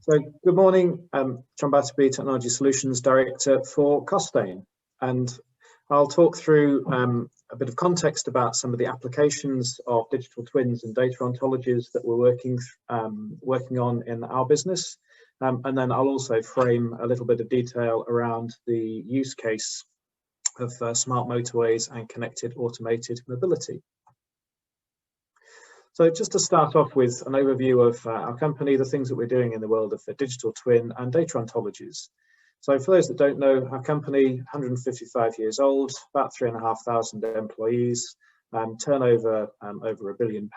So good morning, John Batterbee, Technology Solutions Director for Costain, and I'll talk through a bit of context about some of the applications of digital twins and data ontologies that we're working on in our business, and then I'll also frame a little bit of detail around the use case of smart motorways and connected automated mobility. So just to start off with an overview of our company, the things that we're doing in the world of the digital twin and data ontologies. So for those that don't know, our company, 155 years old, about 3,500 employees, turnover over £1 billion,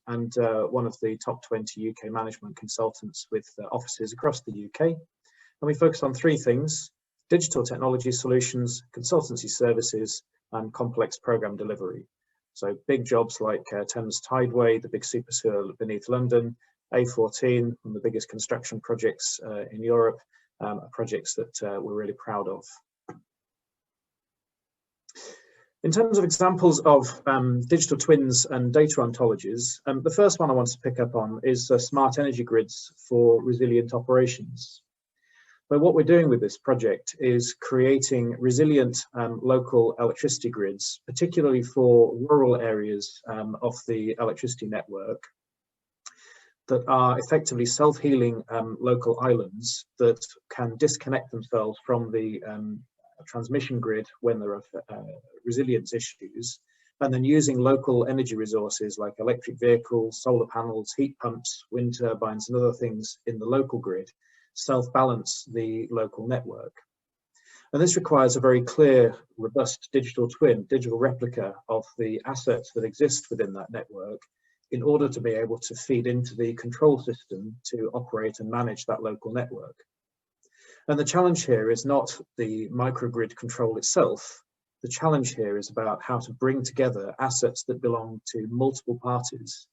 and one of the top 20 UK management consultants with offices across the UK. And we focus on three things: digital technology solutions, consultancy services, and complex program delivery. So big jobs like Thames Tideway, the big super sewer beneath London, A14, one of the biggest construction projects in Europe, are projects that we're really proud of. In terms of examples of digital twins and data ontologies, the first one I want to pick up on is smart energy grids for resilient operations. But what we're doing with this project is creating resilient local electricity grids, particularly for rural areas of the electricity network, that are effectively self-healing local islands that can disconnect themselves from the transmission grid when there are resilience issues, and then using local energy resources like electric vehicles, solar panels, heat pumps, wind turbines, and other things in the local grid, self-balance the local network. And this requires a very clear, robust digital twin, digital replica of the assets that exist within that network in order to be able to feed into the control system to operate and manage that local network. And the challenge here is not the microgrid control itself. The challenge here is about how to bring together assets that belong to multiple parties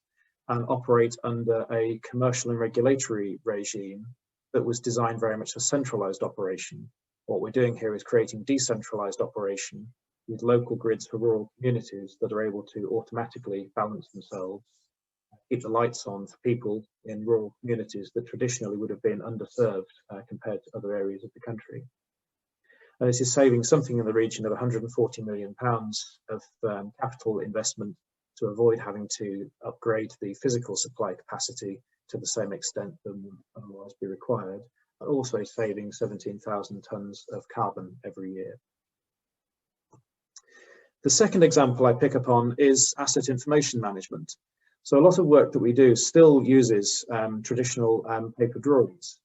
and operate under a commercial and regulatory regime that was designed very much for centralized operation. What we're doing here is creating decentralized operation with local grids for rural communities that are able to automatically balance themselves, keep the lights on for people in rural communities that traditionally would have been underserved compared to other areas of the country. And this is saving something in the region of £140 million of capital investment to avoid having to upgrade the physical supply capacity to the same extent that would otherwise be required, but also saving 17,000 tonnes of carbon every year. The second example I pick up on is asset information management. So a lot of work that we do still uses traditional paper drawings,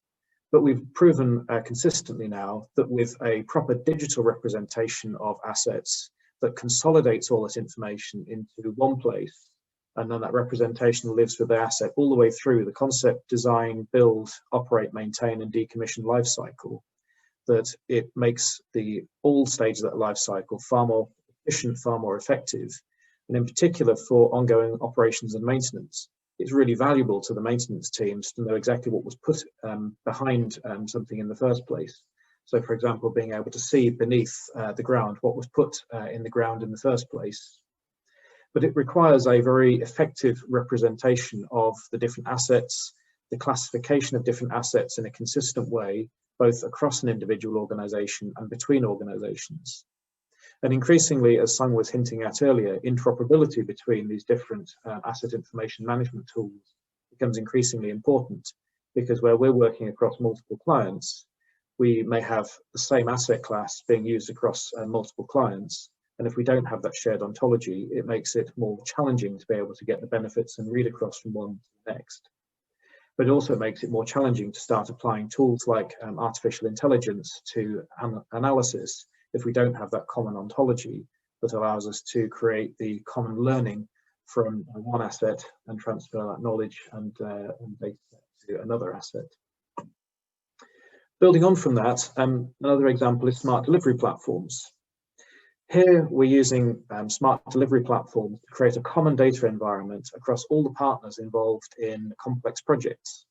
but we've proven consistently now that with a proper digital representation of assets that consolidates all this information into one place, and then that representation lives with the asset all the way through the concept, design, build, operate, maintain, and decommission life cycle, that it makes all stages of that life cycle far more efficient, far more effective. And in particular for ongoing operations and maintenance, it's really valuable to the maintenance teams to know exactly what was put behind something in the first place. So for example, being able to see beneath the ground what was put in the ground in the first place. But it requires a very effective representation of the different assets, the classification of different assets in a consistent way, both across an individual organisation and between organisations. And increasingly, as Sung was hinting at earlier, interoperability between these different asset information management tools becomes increasingly important, because where we're working across multiple clients, we may have the same asset class being used across multiple clients. And if we don't have that shared ontology, it makes it more challenging to be able to get the benefits and read across from one to the next. But it also makes it more challenging to start applying tools like artificial intelligence to analysis if we don't have that common ontology that allows us to create the common learning from one asset and transfer that knowledge and data to another asset. Building on from that, another example is smart delivery platforms. Here we're using smart delivery platforms to create a common data environment across all the partners involved in complex projects.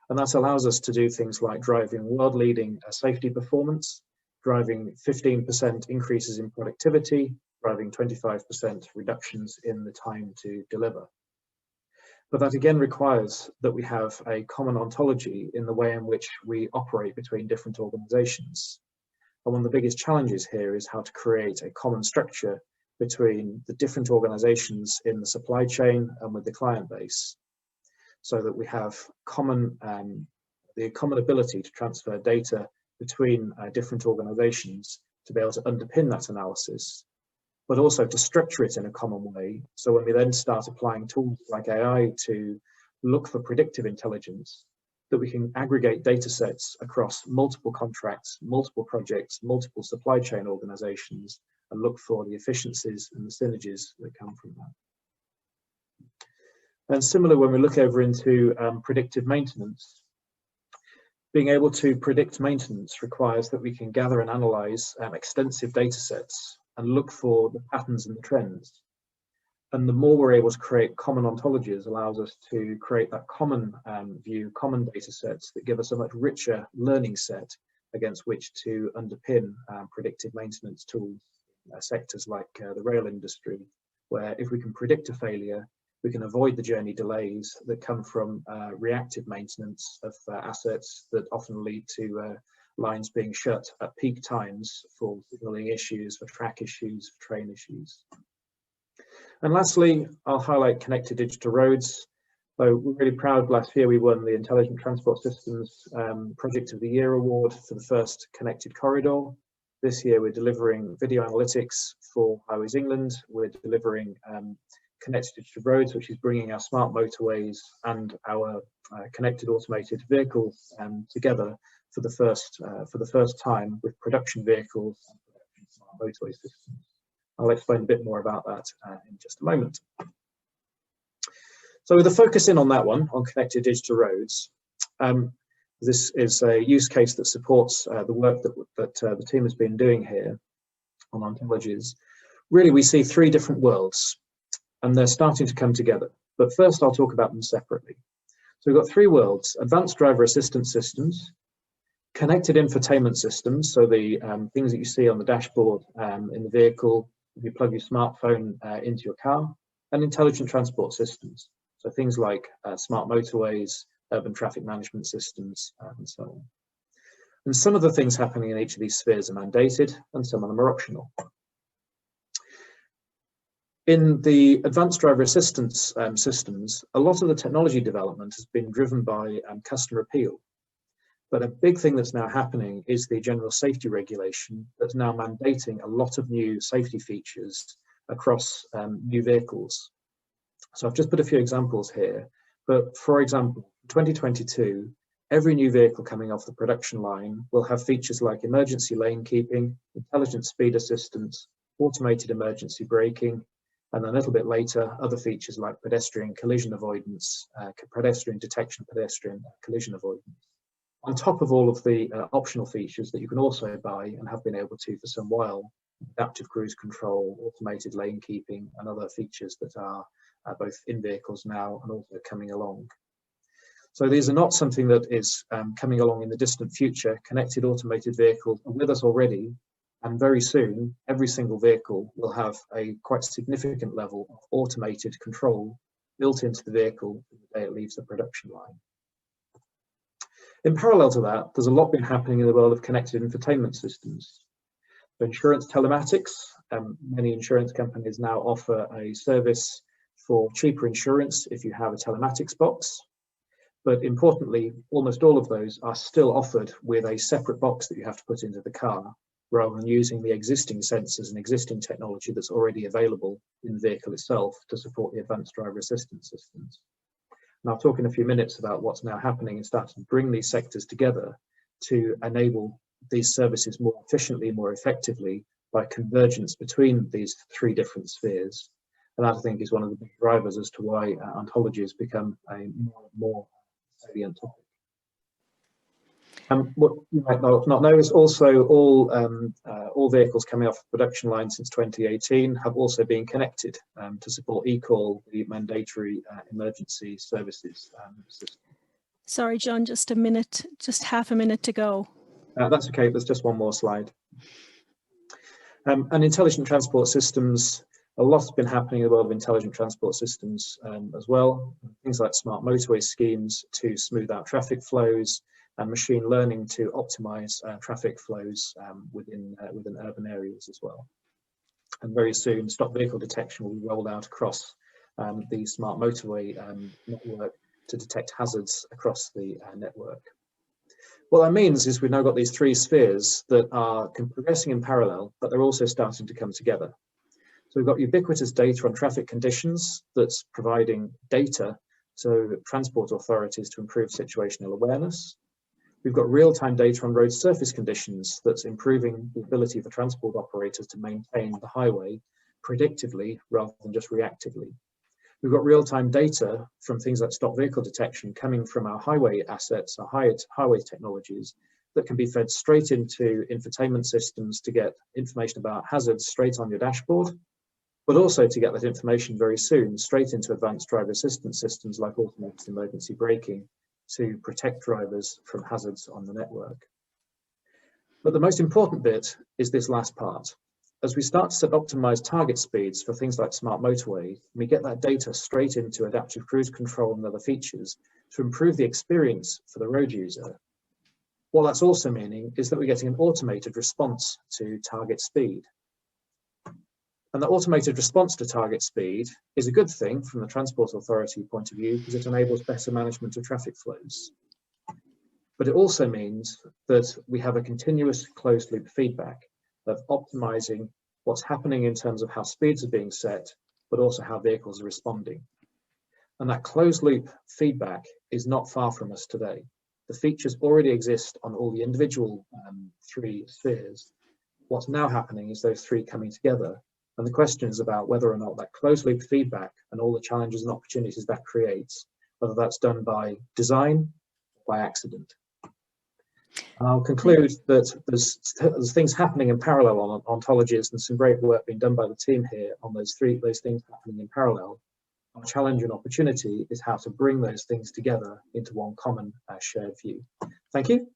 And that allows us to do things like driving world-leading safety performance, driving 15% increases in productivity, driving 25% reductions in the time to deliver. But that again requires that we have a common ontology in the way in which we operate between different organizations. And one of the biggest challenges here is how to create a common structure between the different organizations in the supply chain and with the client base, so that we have the common ability to transfer data between different organizations to be able to underpin that analysis, but also to structure it in a common way. So when we then start applying tools like AI to look for predictive intelligence, that we can aggregate data sets across multiple contracts, multiple projects, multiple supply chain organizations, and look for the efficiencies and the synergies that come from that. And similar when we look over into predictive maintenance, being able to predict maintenance requires that we can gather and analyze extensive data sets and look for the patterns and the trends. And the more we're able to create common ontologies allows us to create that common view, common data sets that give us a much richer learning set against which to underpin predictive maintenance tools, sectors like the rail industry, where if we can predict a failure, we can avoid the journey delays that come from reactive maintenance of assets that often lead to lines being shut at peak times for signaling issues, for track issues, for train issues. And lastly, I'll highlight connected digital roads. So we're really proud last year we won the Intelligent Transport Systems Project of the Year award for the first connected corridor. This year we're delivering video analytics for Highways England. We're delivering connected digital roads, which is bringing our smart motorways and our connected automated vehicles together for the first time with production vehicles and production smart motorway systems. I'll explain a bit more about that in just a moment. So with a focus in on that one, on connected digital roads, this is a use case that supports the work that the team has been doing here on ontologies. Really, we see three different worlds, and they're starting to come together. But first, I'll talk about them separately. So we've got three worlds: advanced driver assistance systems, connected infotainment systems, so the things that you see on the dashboard in the vehicle, if you plug your smartphone into your car, and intelligent transport systems, so things like smart motorways, urban traffic management systems, and so on. And some of the things happening in each of these spheres are mandated, and some of them are optional. In the advanced driver assistance systems, a lot of the technology development has been driven by customer appeal. But a big thing that's now happening is the general safety regulation that's now mandating a lot of new safety features across new vehicles. So I've just put a few examples here, but for example, 2022, every new vehicle coming off the production line will have features like emergency lane keeping, intelligent speed assistance, automated emergency braking, and then a little bit later, other features like pedestrian collision avoidance, pedestrian detection, pedestrian collision avoidance. On top of all of the optional features that you can also buy and have been able to for some while, adaptive cruise control, automated lane keeping, and other features that are both in vehicles now and also coming along. So these are not something that is coming along in the distant future. Connected automated vehicles are with us already, and very soon, every single vehicle will have a quite significant level of automated control built into the vehicle the day it leaves the production line. In parallel to that, there's a lot been happening in the world of connected infotainment systems. For insurance telematics, many insurance companies now offer a service for cheaper insurance if you have a telematics box. But importantly, almost all of those are still offered with a separate box that you have to put into the car, rather than using the existing sensors and existing technology that's already available in the vehicle itself to support the advanced driver assistance systems. And I'll talk in a few minutes about what's now happening and starting to bring these sectors together to enable these services more efficiently, more effectively by convergence between these three different spheres. And that, I think, is one of the big drivers as to why ontology has become a more salient topic. What you might not know is also all vehicles coming off the production line since 2018 have also been connected to support eCall, the mandatory emergency services system. Sorry, John, just a minute, just half a minute to go. That's okay, there's just one more slide. And intelligent transport systems A lot's been happening in the world of intelligent transport systems as well. Things like smart motorway schemes to smooth out traffic flows, and machine learning to optimize traffic flows within urban areas as well. And very soon, stop vehicle detection will be rolled out across the smart motorway network to detect hazards across the network. What that means is we've now got these three spheres that are progressing in parallel, but they're also starting to come together. So we've got ubiquitous data on traffic conditions that's providing data to transport authorities to improve situational awareness. We've got real-time data on road surface conditions that's improving the ability for transport operators to maintain the highway predictively rather than just reactively. We've got real-time data from things like stop vehicle detection coming from our highway assets, our highway technologies that can be fed straight into infotainment systems to get information about hazards straight on your dashboard, but also to get that information very soon straight into advanced driver assistance systems like automated emergency braking to protect drivers from hazards on the network. But the most important bit is this last part. As we start to set optimized target speeds for things like smart motorway, we get that data straight into adaptive cruise control and other features to improve the experience for the road user. What that's also meaning is that we're getting an automated response to target speed. And the automated response to target speed is a good thing from the Transport Authority point of view because it enables better management of traffic flows. But it also means that we have a continuous closed loop feedback of optimizing what's happening in terms of how speeds are being set, but also how vehicles are responding. And that closed loop feedback is not far from us today. The features already exist on all the individual three spheres. What's now happening is those three coming together. And the question is about whether or not that closed loop feedback and all the challenges and opportunities that creates, whether that's done by design or by accident. And I'll conclude that there's things happening in parallel on ontologies and some great work being done by the team here on those things happening in parallel. Our challenge and opportunity is how to bring those things together into one common shared view. Thank you.